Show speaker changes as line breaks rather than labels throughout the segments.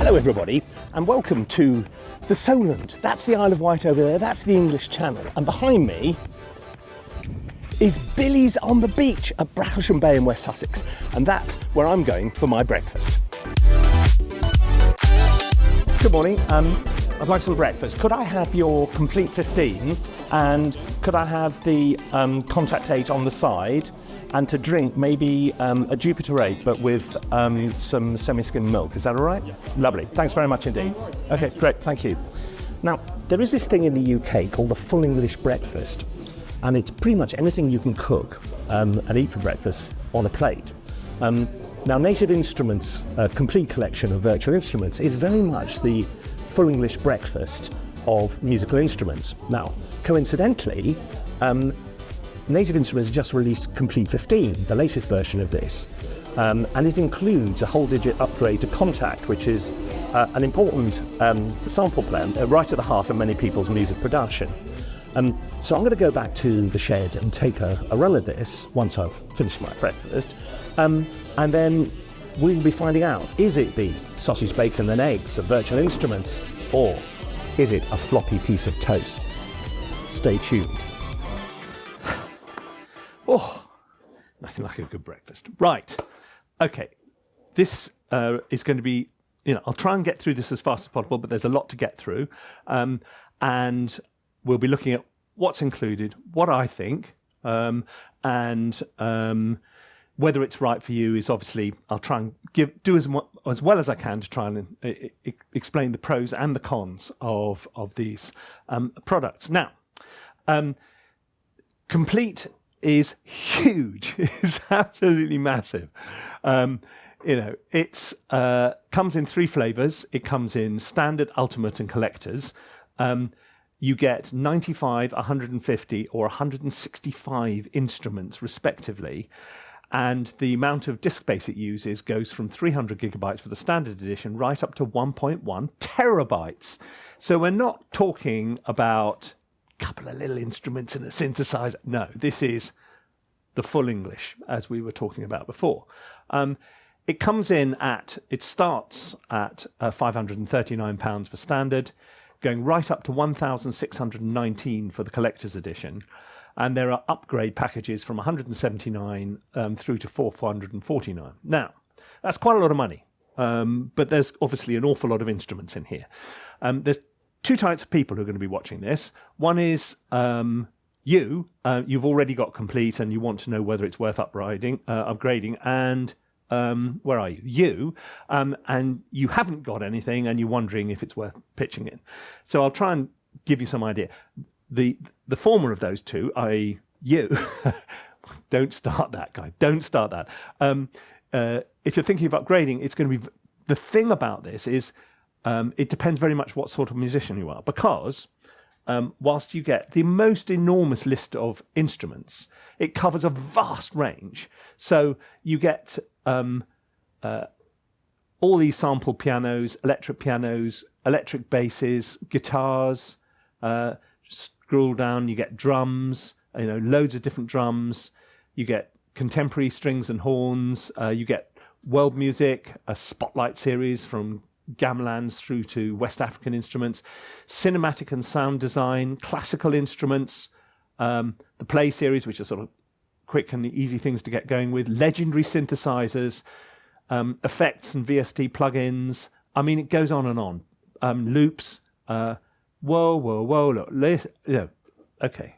Hello everybody, and welcome to the Solent. That's the Isle of Wight over there, that's the English Channel, and behind me is Billy's on the beach at Bracklesham Bay in West Sussex, and that's where I'm going for my breakfast. Good morning, I'd like some breakfast. Could I have your Komplete 15, and could I have the Kontakt 8 on the side, and to drink maybe a Jupiter 8 but with some semi-skimmed milk, is that all right? Yeah. Lovely, thanks very much indeed. Okay, great, thank you. Now, there is this thing in the UK called the full English breakfast, and it's pretty much anything you can cook and eat for breakfast on a plate. Now, Native Instruments' complete collection of virtual instruments is very much the full English breakfast of musical instruments. Now, coincidentally, Native Instruments just released Komplete 15, the latest version of this, and it includes a whole digit upgrade to Kontakt, which is an important sample player right at the heart of many people's music production. So I'm going to go back to the shed and take a run at this once I've finished my breakfast, and then we'll be finding out, is it the sausage, bacon and eggs of virtual instruments, or is it a floppy piece of toast? Stay tuned. Oh, nothing like a good breakfast. Right, okay, this is going to be, I'll try and get through this as fast as possible, but there's a lot to get through, and we'll be looking at what's included, what I think, and whether it's right for you is obviously, I'll try and do as well as I can to try and explain the pros and the cons of these products. Now, Komplete is huge. It's absolutely massive. It's comes in 3 flavors. It comes in standard, ultimate, and collectors. You get 95, 150, or 165 instruments, respectively. And the amount of disk space it uses goes from 300 gigabytes for the standard edition right up to 1.1 terabytes. So we're not talking about a couple of little instruments and a synthesizer. No, this is the full English, as we were talking about before. It comes in it starts at £539 for standard, going right up to £1,619 for the collector's edition. And there are upgrade packages from £179 through to £449. Now, that's quite a lot of money, but there's obviously an awful lot of instruments in here. There's 2 types of people who are going to be watching this. One is you've already got Komplete and you want to know whether it's worth upgrading, and where are you? And you haven't got anything and you're wondering if it's worth pitching in. So I'll try and give you some idea. The former of those two, i.e. you, don't start that, guy. Don't start that. If you're thinking of upgrading, it's going to be... The thing about this is it depends very much what sort of musician you are, because whilst you get the most enormous list of instruments, it covers a vast range. So you get all these sample pianos, electric basses, guitars. Scroll down, you get drums, loads of different drums. You get contemporary strings and horns. You get world music, a spotlight series from gamelans through to West African instruments, cinematic and sound design, classical instruments, the play series, which are sort of quick and easy things to get going with, legendary synthesizers, effects and VST plugins. I mean, it goes on and on. Loops. Whoa, look. Okay.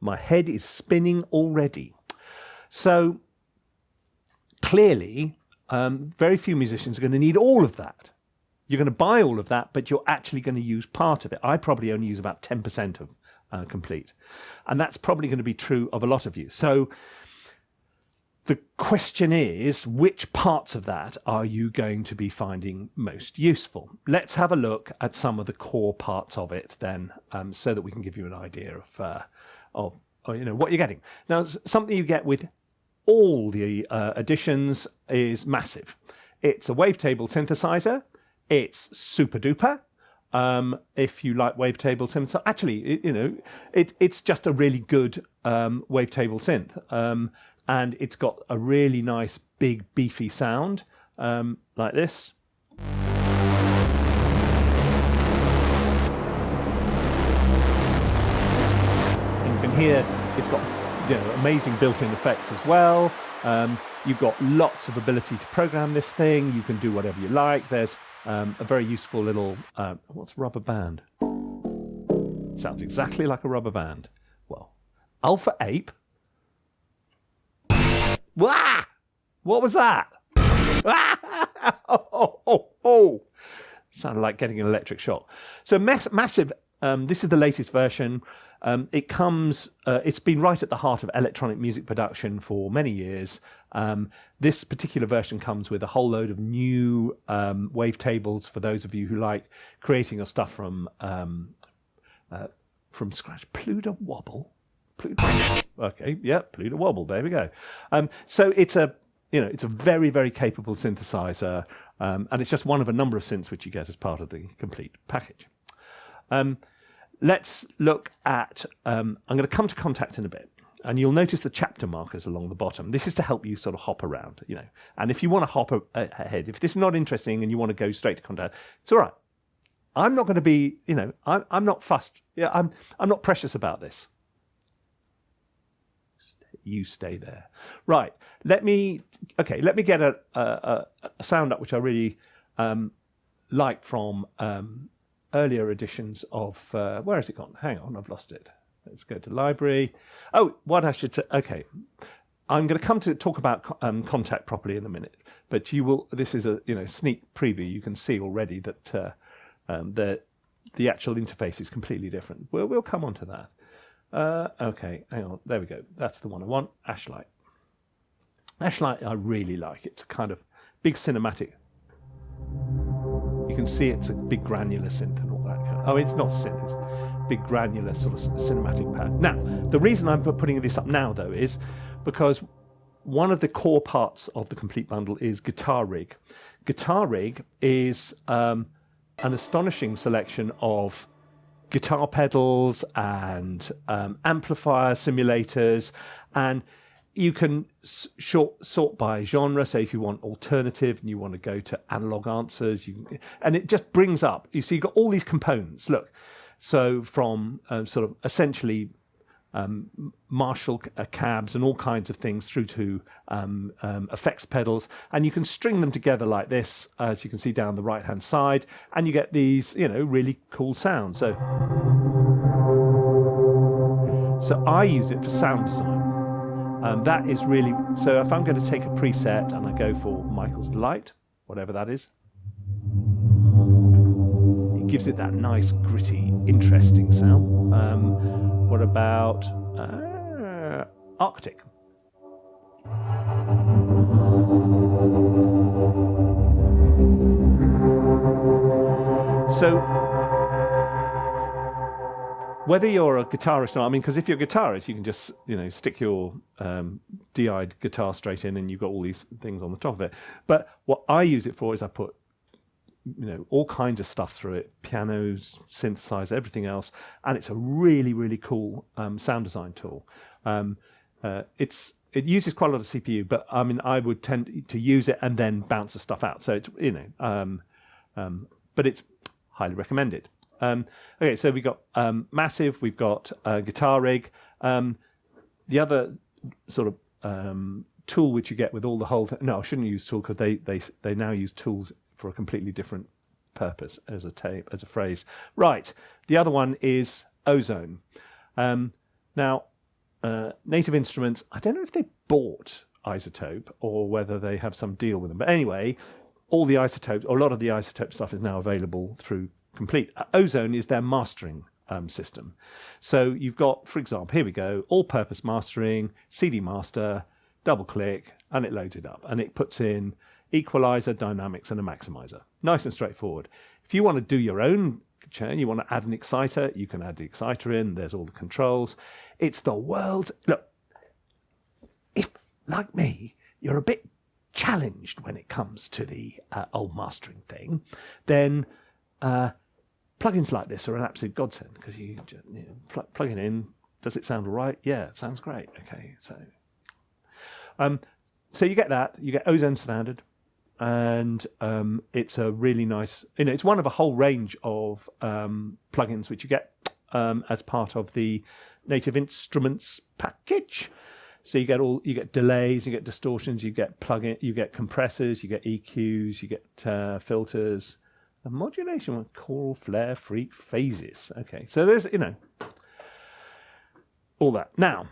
My head is spinning already. So, clearly, very few musicians are going to need all of that. You're going to buy all of that, but you're actually going to use part of it. I probably only use about 10% of Komplete. And that's probably going to be true of a lot of you. So, the question is, which parts of that are you going to be finding most useful? Let's have a look at some of the core parts of it then, so that we can give you an idea of what you're getting. Now, something you get with all the editions is massive. It's a wavetable synthesizer. It's super duper. If you like wavetable synthesizer, actually, it's just a really good wavetable synth. And it's got a really nice, big, beefy sound, like this.
here it's got amazing built-in effects as well. You've got lots of ability to program this thing. You can do whatever you like. There's a very useful little what's rubber band? Sounds exactly like a rubber band. Well, Alpha Ape. Wah! What was that? Oh. Sounded like getting an electric shock. So massive. This is the latest version. It comes. It's been right at the heart of electronic music production for many years. This particular version comes with a whole load of new wavetables for those of you who like creating your stuff from scratch. Pluto Wobble. Okay, yeah, Pluto Wobble. There we go. So it's a very, very capable synthesizer, and it's just one of a number of synths which you get as part of the complete package. Let's look at, I'm going to come to Kontakt in a bit, and you'll notice the chapter markers along the bottom. This is to help you sort of hop around, and if you want to hop ahead, if this is not interesting and you want to go straight to Kontakt, it's all right. I'm not going to be, I'm not fussed. Yeah, I'm not precious about this. You stay there. Right. Let me get a sound up which I really like from earlier editions of where has it gone? Hang on, I've lost it. Let's go to library. Oh, what I should say. Okay, I'm going to come to talk about Kontakt properly in a minute. But you will. This is a sneak preview. You can see already that the actual interface is completely different. We'll come on to that. Okay, hang on. There we go. That's the one I want. Ashlight. Ashlight, I really like. It's a kind of big cinematic. You can see it's a big granular synth and all that kind of. Oh, it's not synth. It's big granular sort of cinematic pad. Now, the reason I'm putting this up now, though, is because one of the core parts of the complete bundle is Guitar Rig. Guitar Rig is an astonishing selection of guitar pedals and amplifier simulators, and you can sort by genre. So if you want alternative and you want to go to analog answers, and it just brings up. You see, you've got all these components. Look, so from sort of essentially Marshall cabs and all kinds of things through to effects pedals, and you can string them together like this, as you can see down the right hand side, and you get these really cool sounds. So I use it for sound design. That is really, so if I'm going to take a preset and I go for Michael's Delight, whatever that is, it gives it that nice gritty interesting sound. What about Arctic? So whether you're a guitarist or not, because if you're a guitarist, you can just stick your DI'd guitar straight in, and you've got all these things on the top of it. But what I use it for is I put all kinds of stuff through it, pianos, synthesizer, everything else, and it's a really, really cool sound design tool. It uses quite a lot of CPU, but I would tend to use it and then bounce the stuff out. So it's but it's highly recommended. Okay, so we've got Massive, we've got Guitar Rig. The other sort of tool which you get with all the whole thing. No, I shouldn't use tool because they now use tools for a completely different purpose as a phrase. Right, the other one is Ozone. Now, Native Instruments, I don't know if they bought Isotope or whether they have some deal with them. But anyway, all the Isotope, or a lot of the Isotope stuff is now available through Komplete. Ozone is their mastering system. So you've got, for example, here we go, all-purpose mastering, CD master, double-click, and it loads it up. And it puts in equalizer, dynamics, and a maximizer. Nice and straightforward. If you want to do your own churn, you want to add an exciter, you can add the exciter in. There's all the controls. It's the world's... Look, if, like me, you're a bit challenged when it comes to the old mastering thing, then plugins like this are an absolute godsend, because you just plug it in. Does it sound all right? Yeah, it sounds great. Okay, so you get that. You get Ozone Standard, and it's a really nice. It's one of a whole range of plugins which you get as part of the Native Instruments package. So you get delays, you get distortions, you get you get compressors, you get EQs, you get filters, a modulation with choral, flare, freak, phases. Okay, so there's all that. Now,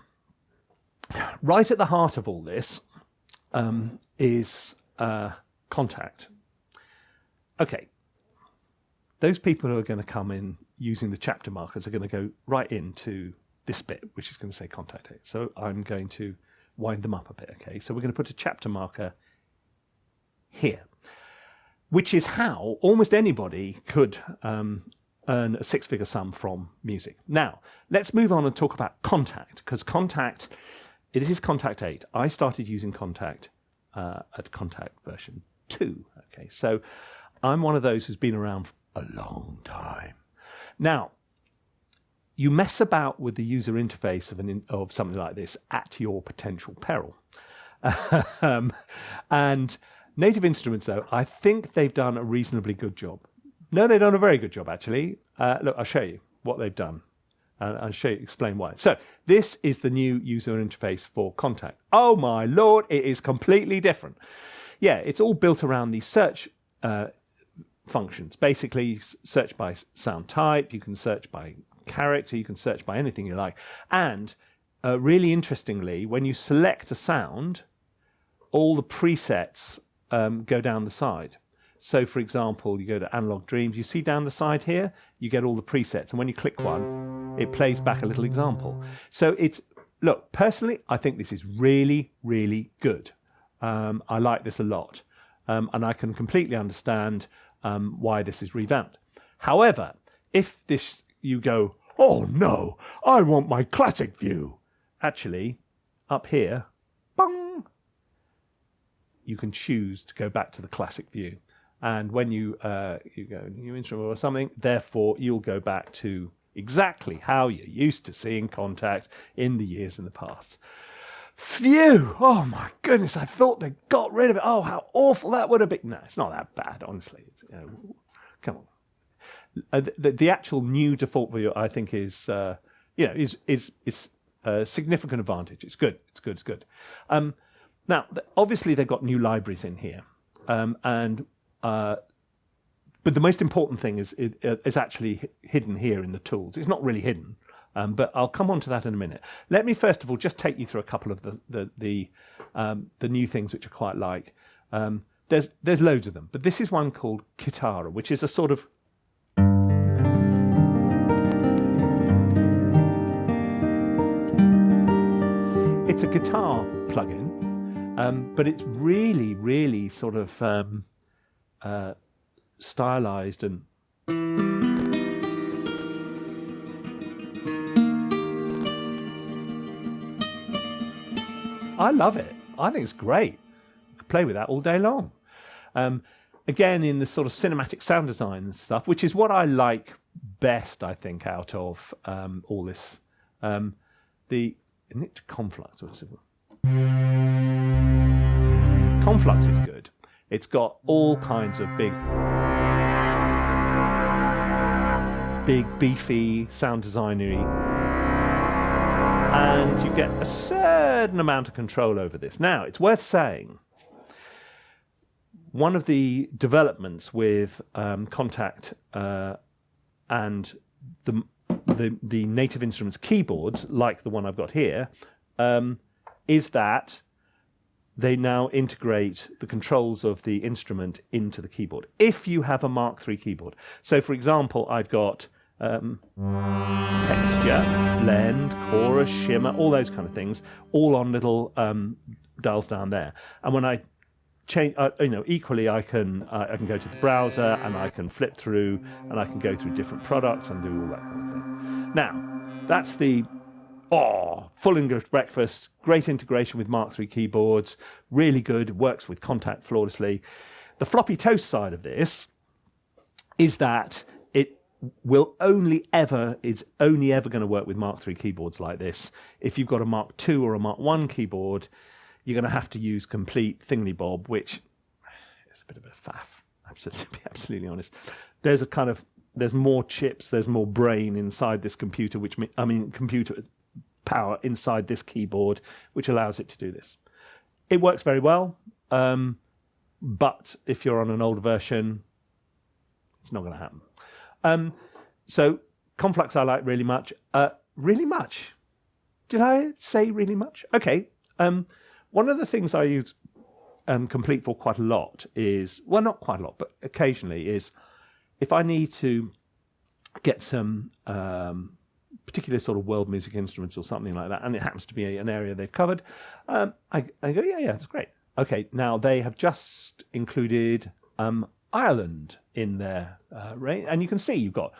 right at the heart of all this is Kontakt. Okay, those people who are going to come in using the chapter markers are going to go right into this bit, which is going to say Kontakt 8. So I'm going to wind them up a bit, okay? So we're going to put a chapter marker here, which is how almost anybody could earn a six-figure sum from music. Now, let's move on and talk about Kontakt, because Kontakt, this is Kontakt 8. I started using Kontakt at Kontakt version 2, okay? So I'm one of those who's been around for a long time. Now, you mess about with the user interface of something like this at your potential peril. And Native Instruments, though, I think they've done a reasonably good job. No, they've done a very good job, actually. Look, I'll show you what they've done. I'll explain why. So this is the new user interface for Kontakt. Oh, my Lord, it is completely different. Yeah, it's all built around these search functions. Basically, you search by sound type, you can search by character, you can search by anything you like. And really interestingly, when you select a sound, all the presets go down the side. So, for example, you go to Analog Dreams, you see down the side here, you get all the presets. And when you click one, it plays back a little example. So look, personally, I think this is really, really good. I like this a lot. And I can completely understand why this is revamped. However, if you go, oh no, I want my classic view. Actually, up here, bung, you can choose to go back to the classic view. And when you go new instrument or something, therefore you'll go back to exactly how you're used to seeing Kontakt in the years in the past. Phew! Oh my goodness, I thought they got rid of it. Oh, how awful that would have been. No, it's not that bad, honestly. Come on. The actual new default view, I think, is a significant advantage. It's good. It's good. Now, obviously, they've got new libraries in here, but the most important thing is actually hidden here in the tools. It's not really hidden, but I'll come on to that in a minute. Let me first of all just take you through a couple of the new things which I quite like. There's loads of them, but this is one called Kithara, which is a sort of it's a guitar plugin, but it's really, really sort of stylized and I love it. I think it's great. I could play with that all day long. Again, in the sort of cinematic sound design stuff, which is what I like best, I think, out of all this. Isn't it Conflux? Conflux is good. It's got all kinds of big, beefy sound designery, and you get a certain amount of control over this. Now, it's worth saying, one of the developments with Kontakt and the Native Instruments keyboards, like the one I've got here, is that they now integrate the controls of the instrument into the keyboard. If you have a Mk3 keyboard. So, for example, I've got texture, blend, chorus, shimmer, all those kind of things, all on little dials down there. And when I change, equally, I can go to the browser and I can flip through and I can go through different products and do all that kind of thing. Now, that's the full English breakfast, great integration with Mk3 keyboards, really good, works with Kontakt flawlessly. The Floppy Toast side of this is that it will only ever going to work with Mk3 keyboards like this. If you've got a Mark II or a Mark I keyboard, you're going to have to use Komplete Thingy-bob, which is a bit of a faff, to be absolutely honest. There's a kind of there's more chips, there's more brain inside this computer, computer power inside this keyboard, which allows it to do this. It works very well, but if you're on an older version, it's not going to happen. So Conflux I like really much. Really much? Did I say really much? Okay. One of the things I use Komplete for quite a lot is, well, not quite a lot, but occasionally is if I need to get some particular sort of world music instruments or something like that, and it happens to be an area they've covered, I go, yeah, that's great. Okay, now they have just included Ireland in their range, and you can see you've got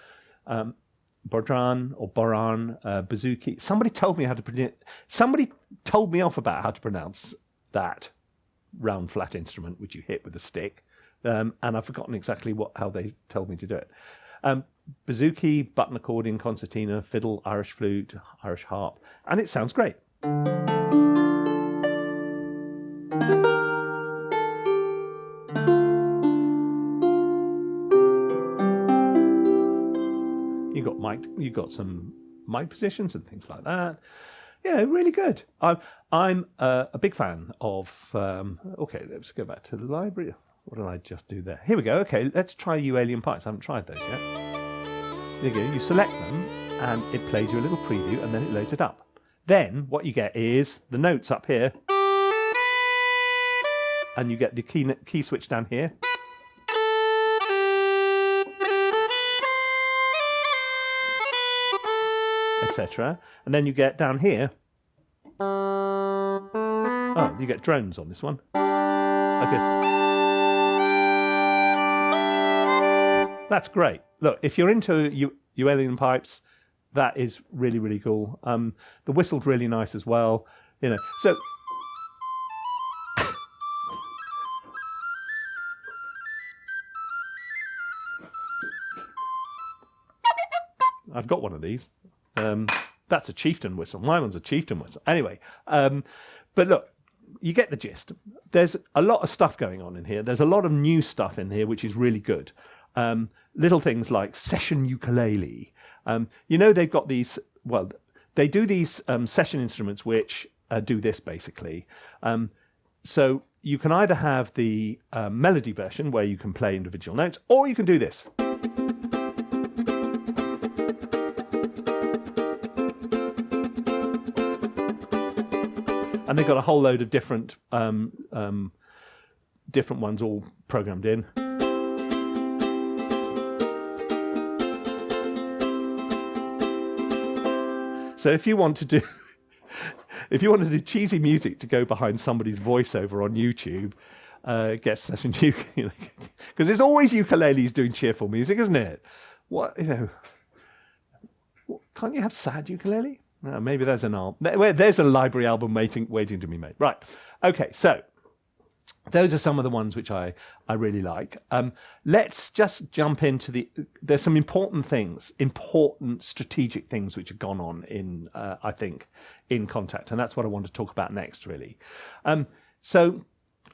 Bodran or Boran, Bouzouki. Somebody told me off about how to pronounce that round flat instrument which you hit with a stick, and I've forgotten exactly how they told me to do it. Bouzouki, button accordion, concertina, fiddle, Irish flute, Irish harp, and it sounds great. You got some mic positions and things like that. Yeah, really good. I'm a big fan of. Okay, let's go back to the library. What did I just do there? Here we go. Okay, let's try ukulele pipes. I haven't tried those yet. There you go. You select them, and it plays you a little preview, and then it loads it up. Then what you get is the notes up here, and you get the key switch down here. Etc. And then you get down here. Oh, you get drones on this one. Okay. That's great. Look, if you're into ukulele pipes, that is really, really cool. The whistle's really nice as well. You know, so I've got one of these. That's a chieftain whistle. My one's a chieftain whistle. Anyway, but look, you get the gist. There's a lot of stuff going on in here. There's a lot of new stuff in here, which is really good. Little things like session ukulele. They've got these, well, they do these session instruments which do this basically. So you can either have the melody version where you can play individual notes, or you can do this. And they've got a whole load of different ones all programmed in. So if you want to do cheesy music to go behind somebody's voiceover on YouTube, get session ukulele, because it's always ukuleles doing cheerful music, isn't it? Can't you have sad ukulele? Maybe there's there's a library album waiting to be made. Right. Okay, so those are some of the ones which I really like. Let's just jump into there's some important strategic things which have gone on in, I think, in Kontakt, and that's what I want to talk about next, really. And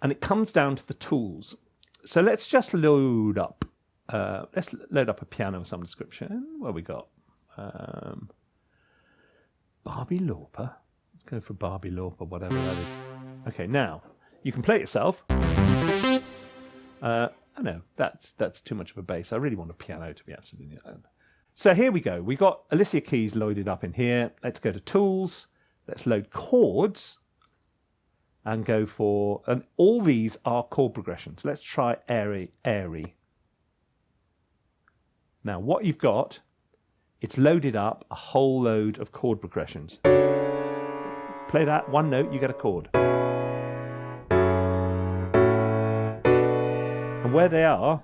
it comes down to the tools. So let's just load up a piano of some description. What have we got? Barbie Lauper. Let's go for Barbie Lauper, whatever that is. Okay, now you can play it yourself. I know that's too much of a bass. I really want a piano to be absolutely honest. So here we go. We got Alicia keys loaded up in here. Let's go to Tools. Let's load chords and go for. And all these are chord progressions. Let's try airy. Now what you've got. It's loaded up a whole load of chord progressions. Play that, one note, you get a chord. And where they are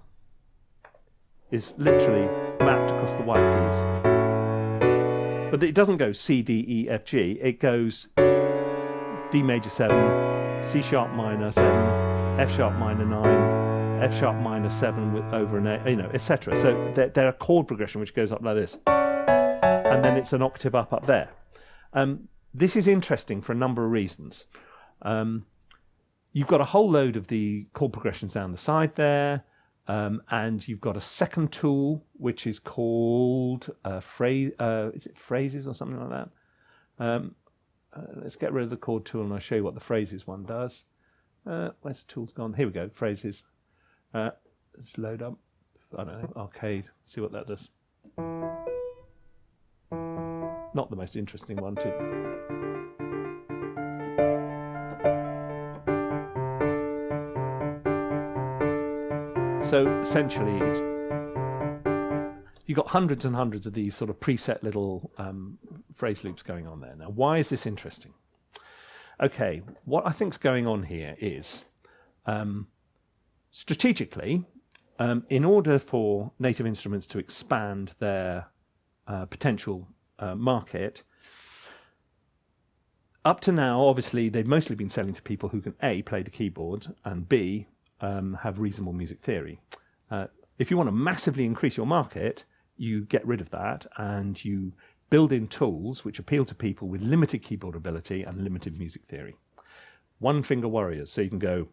is literally mapped across the white keys. But it doesn't go C, D, E, F, G. It goes D major 7, C sharp minor 7, F sharp minor 9, F sharp minor 7 over an A, etc. So they're a chord progression which goes up like this. And then it's an octave up there. This is interesting for a number of reasons. You've got a whole load of the chord progressions down the side there. And you've got a second tool, which is called phrase. Is it phrases or something like that? Let's get rid of the chord tool and I'll show you what the phrases one does. Where's the tools gone? Here we go, phrases. Let's load up, I don't know, arcade, see what that does. Not the most interesting one to... So essentially, you've got hundreds and hundreds of these sort of preset little phrase loops going on there. Now, why is this interesting? Okay, what I think's going on here is strategically, in order for Native Instruments to expand their potential market, up to now, obviously, they've mostly been selling to people who can A, play the keyboard, and B, have reasonable music theory. If you want to massively increase your market, you get rid of that and you build in tools which appeal to people with limited keyboard ability and limited music theory. One finger warriors, so you can go.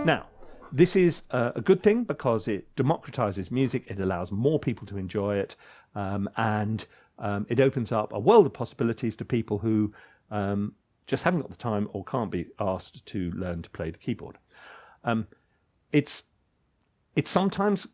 Now, this is a good thing because it democratizes music, it allows more people to enjoy it, and it opens up a world of possibilities to people who just haven't got the time or can't be asked to learn to play the keyboard. It's sometimes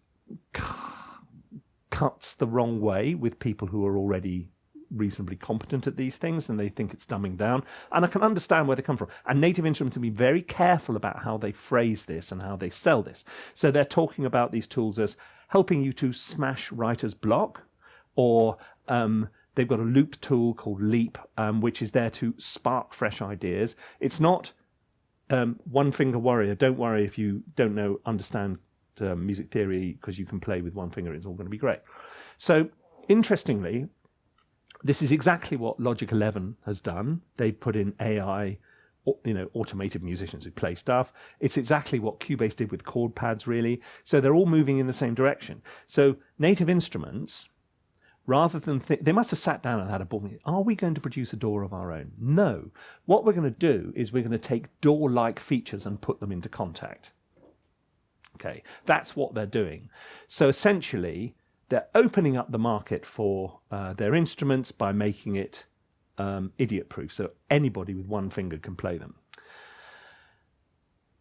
cuts the wrong way with people who are already reasonably competent at these things and they think it's dumbing down. And I can understand where they come from. And Native Instruments have been very careful about how they phrase this and how they sell this. So they're talking about these tools as helping you to smash writer's block, or they've got a loop tool called Leap, which is there to spark fresh ideas. It's not one finger warrior. Don't worry if you don't understand music theory, because you can play with one finger. It's all going to be great. So interestingly, this is exactly what Logic 11 has done. They put in AI, automated musicians who play stuff. It's exactly what Cubase did with chord pads, really. So they're all moving in the same direction. So Native Instruments, rather than they must have sat down and had a board meeting. Are we going to produce a DAW of our own? No. What we're going to do is we're going to take DAW-like features and put them into Kontakt. Okay, that's what they're doing. So essentially, they're opening up the market for their instruments by making it idiot-proof, so anybody with one finger can play them.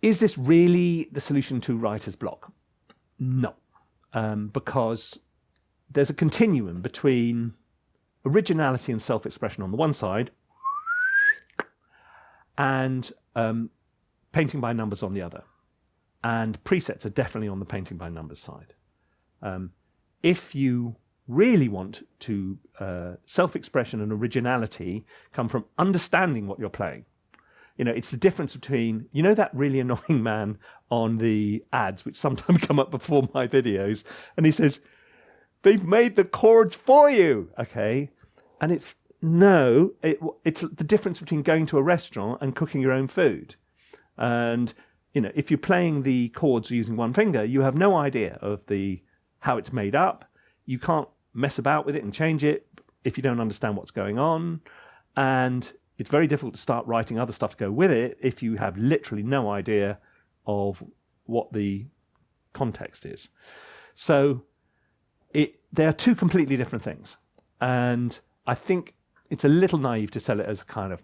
Is this really the solution to writer's block? No, because there's a continuum between originality and self-expression on the one side and painting by numbers on the other. And presets are definitely on the painting by numbers side. If you really want to self-expression and originality come from understanding what you're playing. It's the difference between, that really annoying man on the ads, which sometimes come up before my videos, and he says, they've made the chords for you, okay? And it's the difference between going to a restaurant and cooking your own food. And, if you're playing the chords using one finger, you have no idea of how it's made up. You can't mess about with it and change it if you don't understand what's going on. And it's very difficult to start writing other stuff to go with it if you have literally no idea of what the context is. So they are two completely different things. And I think it's a little naive to sell it as kind of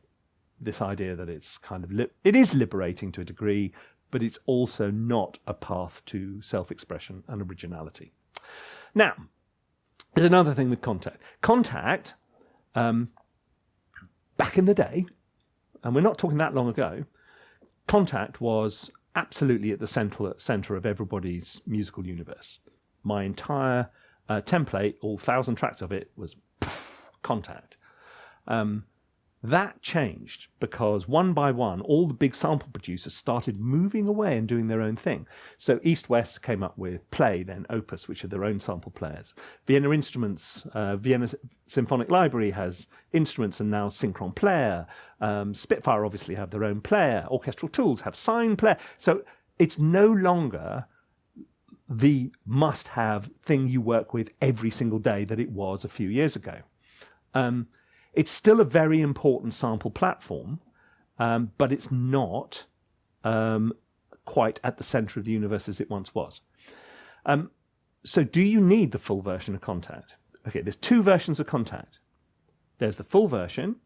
this idea that it's kind of it is liberating to a degree, but it's also not a path to self-expression and originality. Now, there's another thing with Kontakt. Kontakt, back in the day, and we're not talking that long ago, Kontakt was absolutely at the center of everybody's musical universe. My entire template, all 1,000 tracks of it, was Kontakt. That changed because one by one, all the big sample producers started moving away and doing their own thing. So East West came up with Play, then Opus, which are their own sample players. Vienna Instruments, Vienna Symphonic Library has instruments and now Synchron Player. Spitfire obviously have their own player. Orchestral Tools have Sign Player. So it's no longer the must-have thing you work with every single day that it was a few years ago. It's still a very important sample platform, but it's not quite at the center of the universe as it once was. So do you need the full version of Kontakt? Okay, there's two versions of Kontakt. There's the full version,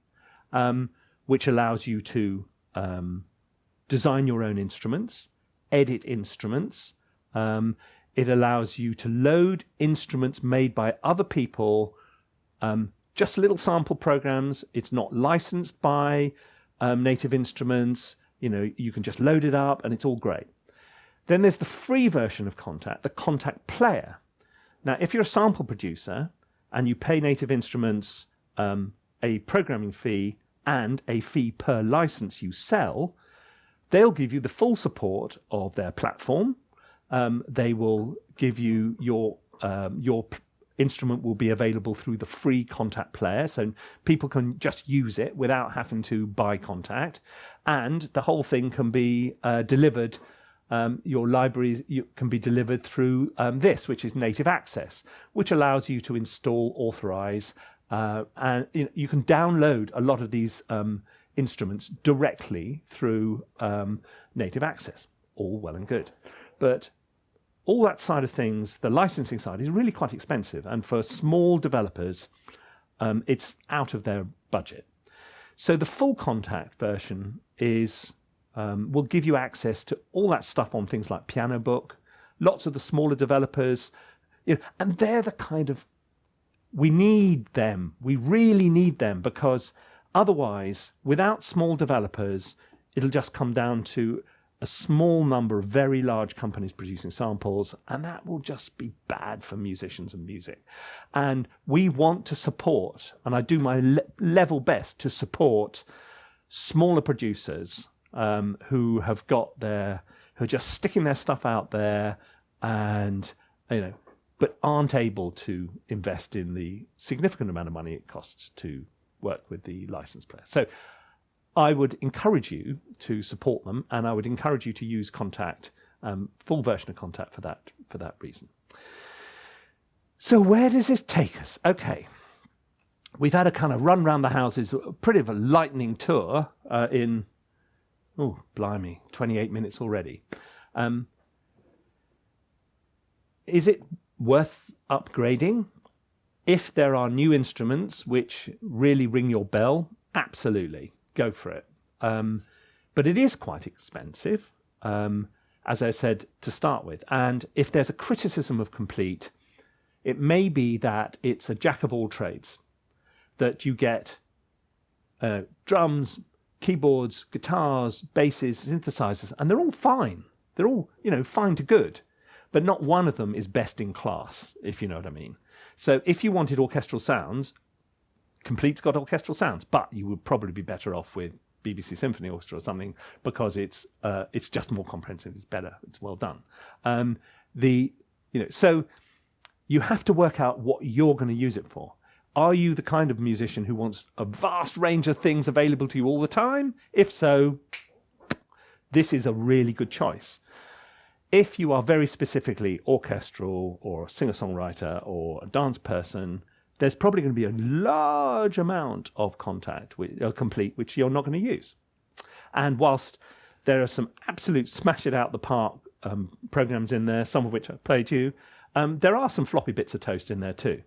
which allows you to design your own instruments, edit instruments. It allows you to load instruments made by other people, just little sample programs. It's not licensed by Native Instruments. You can just load it up and it's all great. Then there's the free version of Kontakt, the Kontakt Player. Now, if you're a sample producer and you pay Native Instruments a programming fee and a fee per license you sell, they'll give you the full support of their platform. They will give you your instrument will be available through the free Kontakt Player, so people can just use it without having to buy Kontakt, and the whole thing can be delivered. Your libraries can be delivered through this, which is Native Access, which allows you to install, authorize, and you can download a lot of these instruments directly through Native Access. All well and good, but all that side of things, the licensing side, is really quite expensive, and for small developers, it's out of their budget. So the full Kontakt version will give you access to all that stuff on things like Piano Book. Lots of the smaller developers, and they're the kind of, we need them. We really need them, because otherwise, without small developers, it'll just come down to a small number of very large companies producing samples, and that will just be bad for musicians and music. And we want to support, and I do my level best to support smaller producers who are just sticking their stuff out there, and but aren't able to invest in the significant amount of money it costs to work with the license player. So I would encourage you to support them, and I would encourage you to use Kontakt, full version of Kontakt for that reason. So where does this take us? Okay, we've had a kind of run around the houses, pretty of a lightning tour in, oh blimey, 28 minutes already. Is it worth upgrading? If there are new instruments which really ring your bell, absolutely. Go for it. But it is quite expensive, as I said, to start with. And if there's a criticism of Komplete, it may be that it's a jack of all trades, that you get drums, keyboards, guitars, basses, synthesizers, and they're all fine. They're all, fine to good, but not one of them is best in class, if you know what I mean. So if you wanted orchestral sounds, Komplete's got orchestral sounds, but you would probably be better off with BBC Symphony Orchestra or something, because it's just more comprehensive, it's better, it's well done. So you have to work out what you're going to use it for. Are you the kind of musician who wants a vast range of things available to you all the time? If so, this is a really good choice. If you are very specifically orchestral or a singer-songwriter or a dance person, there's probably going to be a large amount of Komplete which you're not going to use. And whilst there are some absolute smash it out the park programs in there, some of which I played you, there are some floppy bits of toast in there too.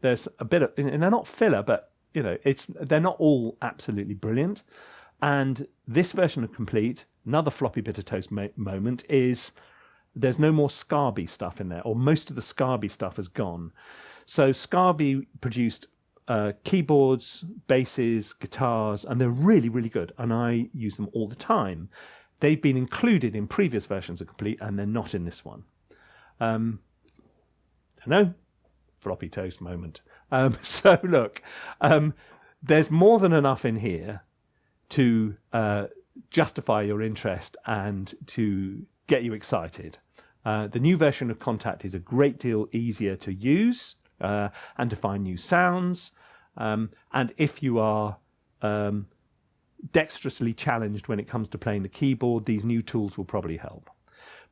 There's a bit of, and they're not filler, but they're not all absolutely brilliant. And this version of Komplete, another floppy bit of toast moment is there's no more Scarby stuff in there, or most of the Scarby stuff has gone. So Scarby produced keyboards, basses, guitars, and they're really, really good. And I use them all the time. They've been included in previous versions of Komplete, and they're not in this one. Floppy toast moment. So look, there's more than enough in here to justify your interest and to get you excited. The new version of Kontakt is a great deal easier to use and to find new sounds. And if you are dexterously challenged when it comes to playing the keyboard, these new tools will probably help.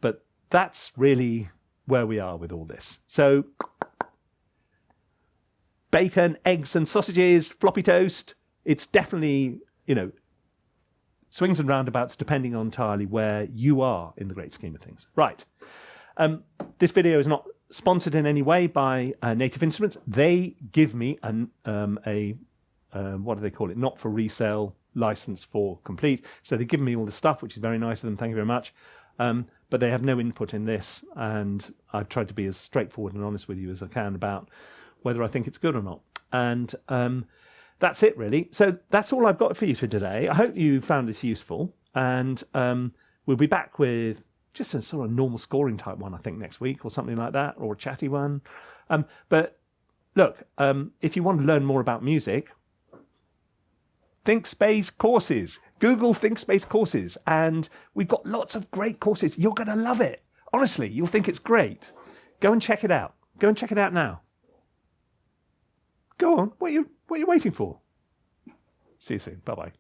But that's really where we are with all this. So bacon, eggs and sausages, floppy toast. It's definitely, swings and roundabouts depending on entirely where you are in the great scheme of things. Right. This video is not sponsored in any way by Native Instruments. They give me what do they call it? Not for resale license for Komplete. So they give me all the stuff, which is very nice of them. Thank you very much. But they have no input in this, and I've tried to be as straightforward and honest with you as I can about whether I think it's good or not. And that's it, really. So that's all I've got for you for today. I hope you found this useful, and we'll be back with just a sort of normal scoring type one, I think, next week or something like that, or a chatty one. But look, if you want to learn more about music, ThinkSpace courses. Google ThinkSpace courses, and we've got lots of great courses. You're going to love it. Honestly, you'll think it's great. Go and check it out. Go and check it out now. Go on. What are you waiting for? See you soon. Bye-bye.